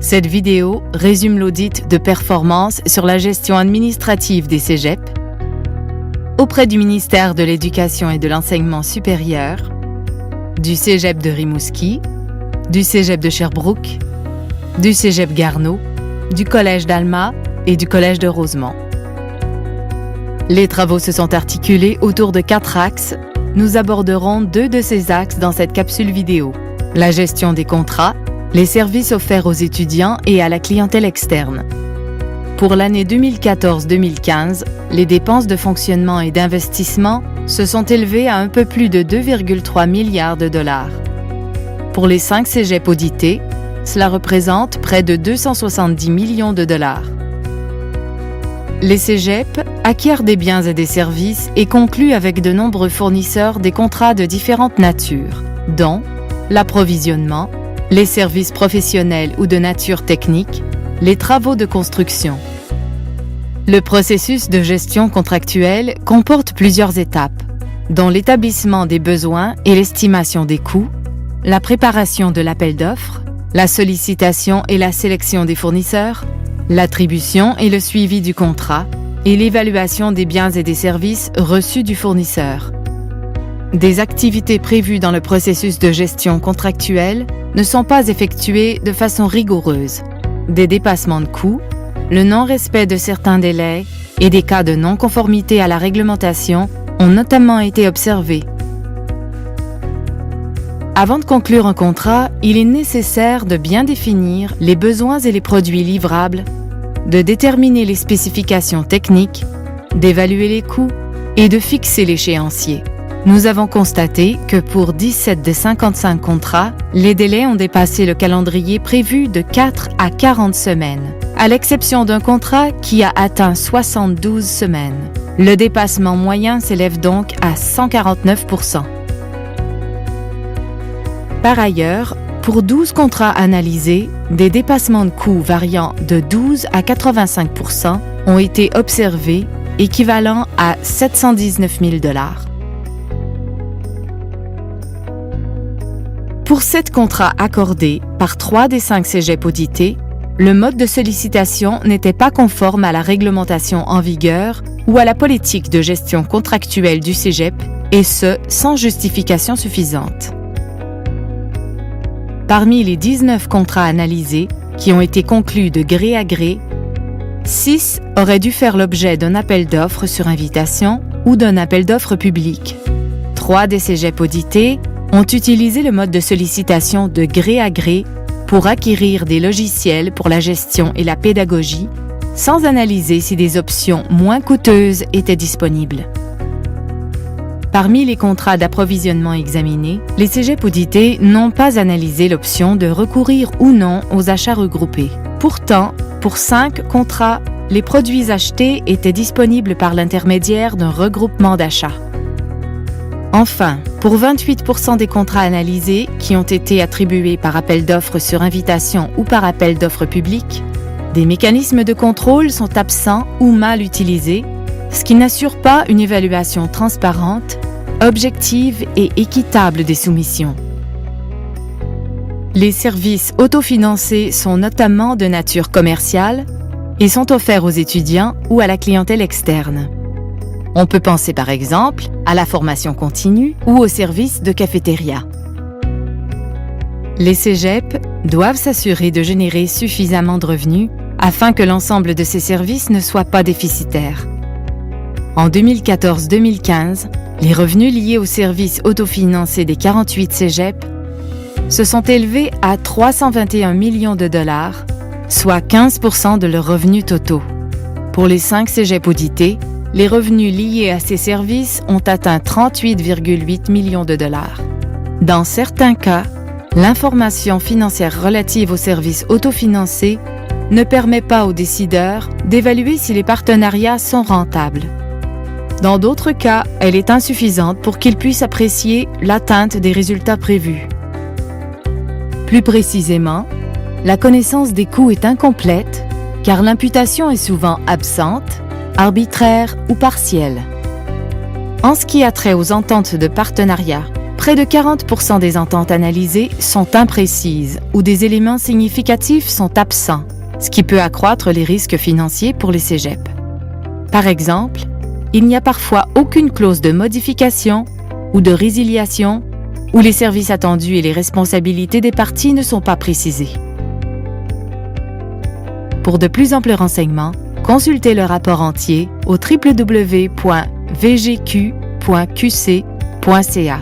Cette vidéo résume l'audit de performance sur la gestion administrative des cégeps auprès du ministère de l'Éducation et de l'Enseignement supérieur, du cégep de Rimouski, du cégep de Sherbrooke, du cégep Garneau, du collège d'Alma et du collège de Rosemont. Les travaux se sont articulés autour de 4 axes. Nous aborderons 2 de ces axes dans cette capsule vidéo. La gestion des contrats, les services offerts aux étudiants et à la clientèle externe. Pour l'année 2014-2015, les dépenses de fonctionnement et d'investissement se sont élevées à un peu plus de 2,3 milliards de dollars. Pour les 5 cégeps audités, cela représente près de 270 millions de dollars. Les cégeps acquièrent des biens et des services et concluent avec de nombreux fournisseurs des contrats de différentes natures, dont l'approvisionnement, les services professionnels ou de nature technique, les travaux de construction. Le processus de gestion contractuelle comporte plusieurs étapes, dont l'établissement des besoins et l'estimation des coûts, la préparation de l'appel d'offres, la sollicitation et la sélection des fournisseurs, l'attribution et le suivi du contrat et l'évaluation des biens et des services reçus du fournisseur. Des activités prévues dans le processus de gestion contractuelle ne sont pas effectuées de façon rigoureuse. Des dépassements de coûts, le non-respect de certains délais et des cas de non-conformité à la réglementation ont notamment été observés. Avant de conclure un contrat, il est nécessaire de bien définir les besoins et les produits livrables, de déterminer les spécifications techniques, d'évaluer les coûts et de fixer l'échéancier. Nous avons constaté que pour 17 des 55 contrats, les délais ont dépassé le calendrier prévu de 4 à 40 semaines, à l'exception d'un contrat qui a atteint 72 semaines. Le dépassement moyen s'élève donc à 149%. Par ailleurs, pour 12 contrats analysés, des dépassements de coûts variant de 12 à 85% ont été observés, équivalent à 719 000 $. Pour 7 contrats accordés par 3 des 5 cégeps audités, le mode de sollicitation n'était pas conforme à la réglementation en vigueur ou à la politique de gestion contractuelle du cégep, et ce, sans justification suffisante. Parmi les 19 contrats analysés, qui ont été conclus de gré à gré, 6 auraient dû faire l'objet d'un appel d'offres sur invitation ou d'un appel d'offres public. 3 des cégeps audités ont utilisé le mode de sollicitation de gré à gré pour acquérir des logiciels pour la gestion et la pédagogie, sans analyser si des options moins coûteuses étaient disponibles. Parmi les contrats d'approvisionnement examinés, les cégeps audités n'ont pas analysé l'option de recourir ou non aux achats regroupés. Pourtant, pour 5 contrats, les produits achetés étaient disponibles par l'intermédiaire d'un regroupement d'achats. Enfin, pour 28% des contrats analysés qui ont été attribués par appel d'offres sur invitation ou par appel d'offres public, des mécanismes de contrôle sont absents ou mal utilisés, ce qui n'assure pas une évaluation transparente, objective et équitable des soumissions. Les services autofinancés sont notamment de nature commerciale et sont offerts aux étudiants ou à la clientèle externe. On peut penser par exemple à la formation continue ou aux services de cafétéria. Les cégeps doivent s'assurer de générer suffisamment de revenus afin que l'ensemble de ces services ne soit pas déficitaire. En 2014-2015, les revenus liés aux services autofinancés des 48 cégeps se sont élevés à 321 millions de dollars, soit 15% de leurs revenus totaux. Pour les 5 cégeps audités, les revenus liés à ces services ont atteint 38,8 millions de dollars. Dans certains cas, l'information financière relative aux services autofinancés ne permet pas aux décideurs d'évaluer si les partenariats sont rentables. Dans d'autres cas, elle est insuffisante pour qu'ils puissent apprécier l'atteinte des résultats prévus. Plus précisément, la connaissance des coûts est incomplète car l'imputation est souvent absente, arbitraire ou partielle. En ce qui a trait aux ententes de partenariat près de 40% des ententes analysées sont imprécises ou des éléments significatifs sont absents, ce qui peut accroître les risques financiers pour les cégeps. Par exemple, il n'y a parfois aucune clause de modification ou de résiliation où les services attendus et les responsabilités des parties ne sont pas précisés. Pour de plus amples renseignements, consultez le rapport entier au www.vgq.qc.ca.